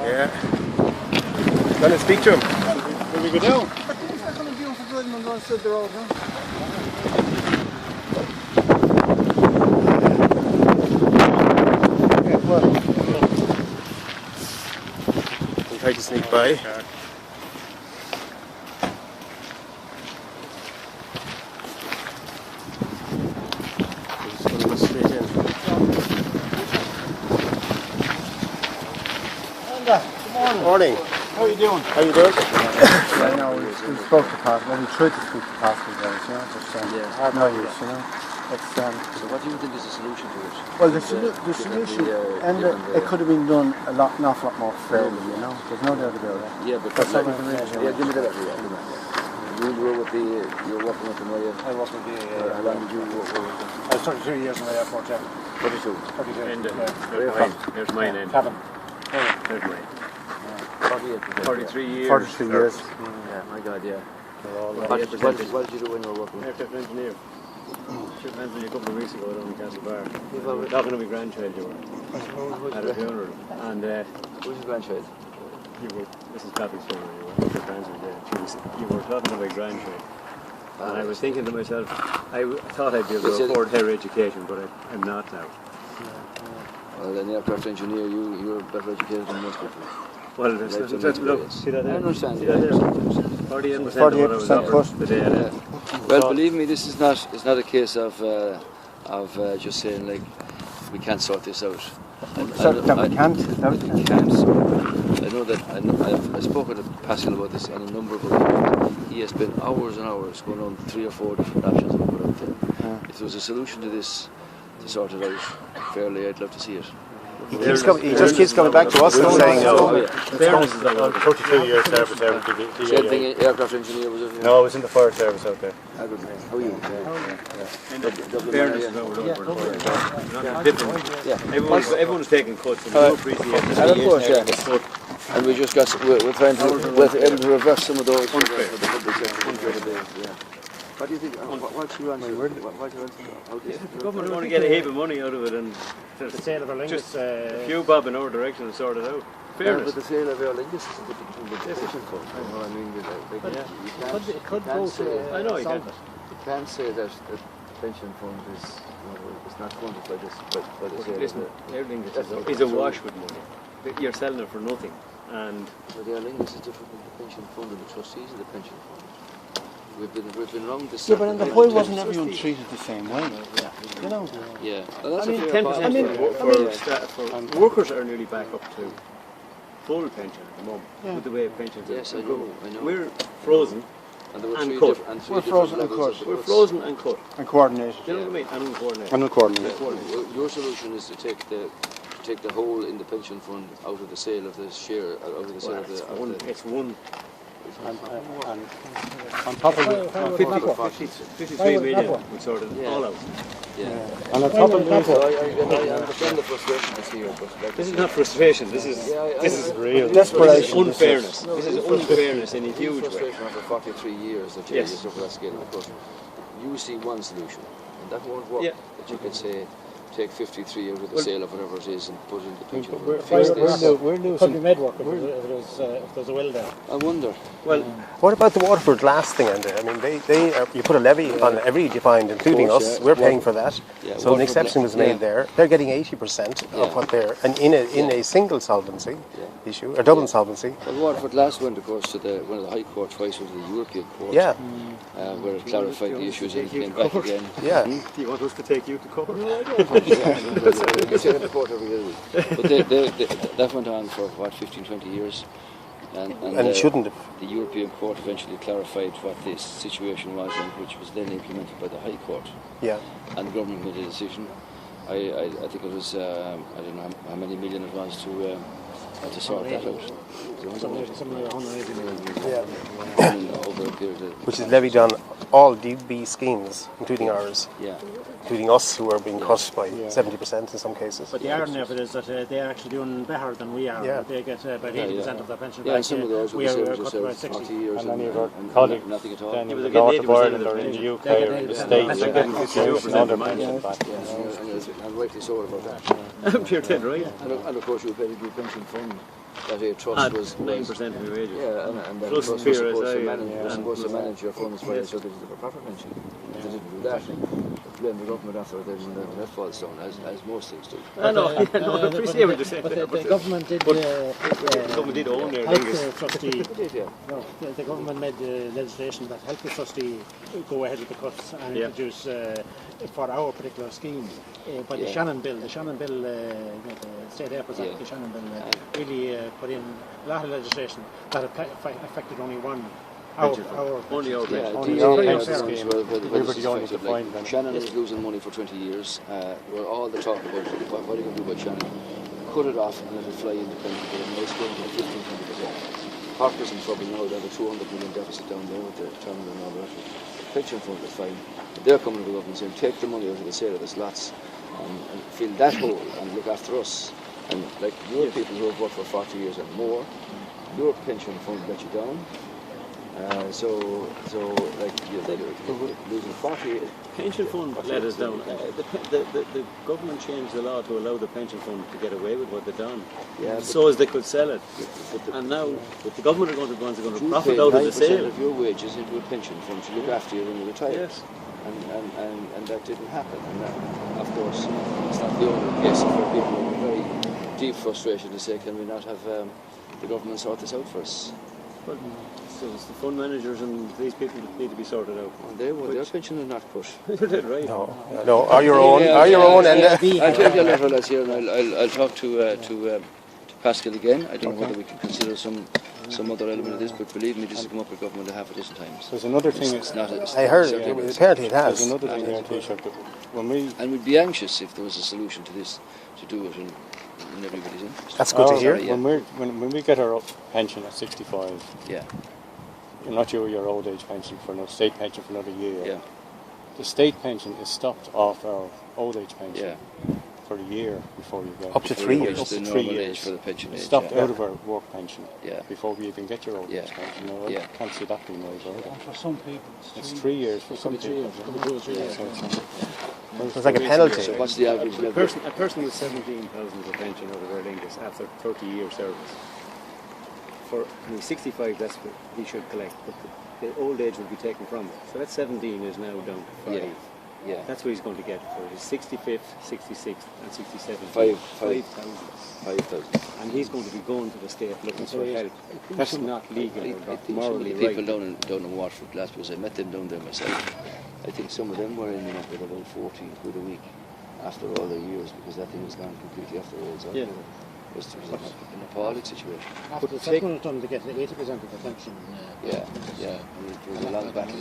Yeah. Going to speak to him. Will we go down? What's that going to do for driving on one side of the road, huh? Yeah, well. We'll try to sneak by. Just going to go straight in. Enda, good morning. Morning. How are you doing? How you doing? I know, we spoke to Pascal, we tried to speak to Pascal about it, you know, but had no use, you know. It's, So what do you think is the solution to it? well, the solution, and it could have been done an awful lot more fairly, you know. There's no doubt about it. Yeah, but That's what we can really yeah, give me that. You were with you're working with them, were you? I work with the How long did you work with them? I was 33 years in the airport, yeah. 32. 32. Enda. Yeah. There's mine end. Cabin. There's mine. 43 years. 43 years. Yeah, my God, yeah. What What did you do when you were working? Aircraft engineer. Should have mentioned you a couple of weeks ago down in Castle Bar. Well, Talking to my grandchild you were. At a funeral. And Who's your grandchild? you were, Mrs. Patrick's funeral, you were. Your parents were there. You were talking to my grandchild. And I was thinking to myself, I thought I'd be able to afford her education, but I'm not now. Well, an aircraft engineer, you're better educated than most people. Well, look, see that I there? understand. See that there? 48% of what I was offered the day I left. Well, believe me, this is not. It's not a case of just saying like we can't sort this out. That we can't. We can't. I know that I've spoken to Pascal about this on a number of occasions. He has spent hours and hours going on 3 or 4 different options and put out there. If there was a solution to this to sort it out fairly, I'd love to see it. He just keeps coming back to us and saying, Oh, 32 years service there. Same thing, aircraft engineer was it? No, I was in the fire service out there. How are you? Fairness is different. Yeah. Everyone's taking cuts and we appreciate it. And of course, yeah. And we just got, we're trying to, we're able to reverse some of those for the public sector. Yeah. What do you think? What's your answer? What's your answer? The government want to get a heap of money out of it and The sale of our lingus. just a few bob in our direction and sort it out. Fairness. But the sale of Aer Lingus is a different from the pension fund. You know what I mean? It could go to I know you solve can't. it. You can't say that the pension fund is, it's not funded by this, by the sale Listen, of everything is a wash with money. You're selling it for nothing. And the Aer Lingus is different from the pension fund and the trustees of the pension fund. We've been wrong this. Yeah, but in the why wasn't everyone treated the same way? You know? Yeah. Well, that's I mean, a fair 10% point. for workers are nearly back up to full pension at the moment with the way pensions are. Yes, I know. We're frozen And there were and three cut. different, We're frozen and cut. We're frozen and cut. And coordinated. Do you know what I mean? And uncoordinated. And coordinated. Your solution is to take the whole in the pension fund out of the sale of the share, out of the sale of the. It's one. And on top of it, 53 million would sort it all out. Yeah. and on top of it, I understand the frustration that's here, but like This is not frustration. This is Real. desperation. unfairness. This is unfairness in a huge way. frustration after 43 years that you suffer that scale. Of course, you see one solution, and that won't work. Yeah. That you can say, take 53 out of the sale of whatever it is and put it in the pension fund. We're We're could be losing. made work if there's a will there. I wonder. Well, What about the Waterford glass thing, Enda? I mean, you put a levy on every defined, including course, us. yeah. We're paying for that. Yeah, So an Waterford exception was made there. They're getting 80% Yeah. of what they're, and in a single solvency issue, or double solvency. Well, Waterford last went, of course, to one of the High Court, twice went to the European Court. Yeah. Where it clarified the issues and came back again. Yeah. do you want us to take you to court? They take it to court every year. But that went on for, 15, 20 years. And it shouldn't have. The European Court eventually clarified what this situation was, and which was then implemented by the High Court. Yeah. And the government made a decision. I think it was, I don't know how many million it was to sort that out. Something like 180 million. Over a period of, Which is levied on all DB schemes, including ours, yeah. including us, who are being cut by 70% in some cases. But the irony of it is that they're actually doing better than we are. Yeah. They get about 80% of their pension Yeah, back. and some of those we will are say cut about 60. 40 years And then you've got and colleagues, nothing at all. then you've They got get north of 80% Ireland of or their in the pension. UK They get or the 80%. States, That's you're a getting good another Yeah. pension back. And rightly so about that. You're dead right. And of course, you've got to do pension fund that a trust was 9% of your wages. yeah, and that Plus trust was fear as supposed to I- manage, yeah. was supposed to manage your funds for you so that you have a proper pension. If they didn't do that, they blame the government after them when that falls down, as most things do. I know, I appreciate what you're saying. But there, the government did. the government did own their Health thing. trustee. Yeah. No, the government made legislation that health trustee go ahead with the cuts and Yeah. introduce for our particular scheme. But the Shannon bill, the state airports Act, Yeah. the Shannon bill really put in a lot of legislation that affected only one. Our Only our Yeah, pension. Only these our are pension the scheme. ones where We were this the is only affected, defined like, benefit. Shannon is losing money for 20 years. Where all the talk about what are you going to do about Shannon? Cut it off and let it fly independently. And it's going to 15-20%. Parker's in trouble now. They have a 200 million deficit down there with the terminal and all that. The pension fund is fine. But they're coming to the government saying, take the money out of the sale of the slots and fill that hole and look after us. And like your people who have worked for 40 years and more, your pension fund let you down. So like you're losing 40. Pension fund let us down. The government changed the law to allow the pension fund to get away with what they've done, Yeah, so as they could sell it. And now the government are going to be the ones who are going to profit out of the sale. of your wages into a pension fund to look after you when you retire. Yes. And that didn't happen. And that, of course, it's not the only case for people with very deep frustration to say, can we not have the government sort this out for us? But so it's the fund managers and these people that need to be sorted out. And their pension is not cut. Right. No, are your own, and I'll take your letter, lads, here, and I'll talk to Pascal again. I don't know whether we can consider some other element of this, but believe me, this has come up with government a half a dozen times. There's another thing. It's not. I heard it. Apparently it There's has. another thing here, Taoiseach, that when we And we'd be anxious if there was a solution to this, to do it in everybody's interest. That's good to hear. when we get our pension at 65, Yeah, you're not your old age pension for another state pension for another year. yeah, The state pension is stopped off our old age pension yeah. for a year before you get Up to 3 years. Up The to normal 3 age years. for the pension It's age. stopped Yeah. out of our work pension Yeah. before we even get your old Yeah. age pension. No, I Yeah. can't see that being right either. For some people, It's 3 years for some people. It's like a penalty. So what's the average level? A person with 17,000 of a pension out of Aer Lingus after 30 years service. For 65, that's what he should collect, but the old age will be taken from him. So that 17 is now down to 5. Yeah. That's what he's going to get for his 65th, 66th, and 67th. 5,000. 5,000. And he's going to be going to the state looking for help. That's not legal or I not think morally some of the people right. down in Waterford last because I met them down there myself. I think some of them were ending up with about 14 quid a week after all their years because that thing has gone completely off the rails. Yeah. It was an appalling situation. after the settlement done to get 80% of the pension. Yeah. It was a long battle.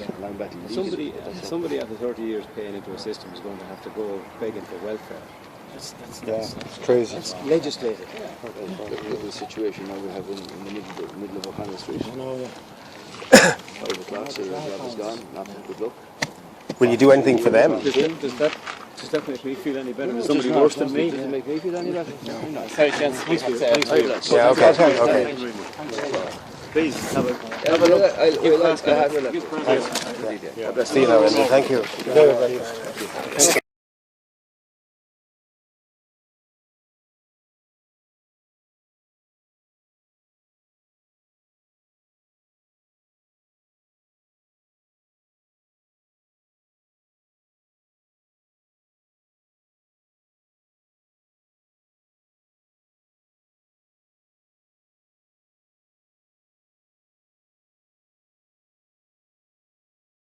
Somebody after 30 years paying into a system is going to have to go begging for welfare. That's It's crazy. That's legislated. Look at the situation now we have in the middle of O'Connell Street. 5 o'clock, so your job is gone. Not good luck. Will you do anything for them? Does that make me feel any better? Is somebody worse than me? Does it make me feel any better? Sorry, gents. Thanks for your Yeah, okay. Please have a look. I'll have a look. See you now, Enda. Thank you.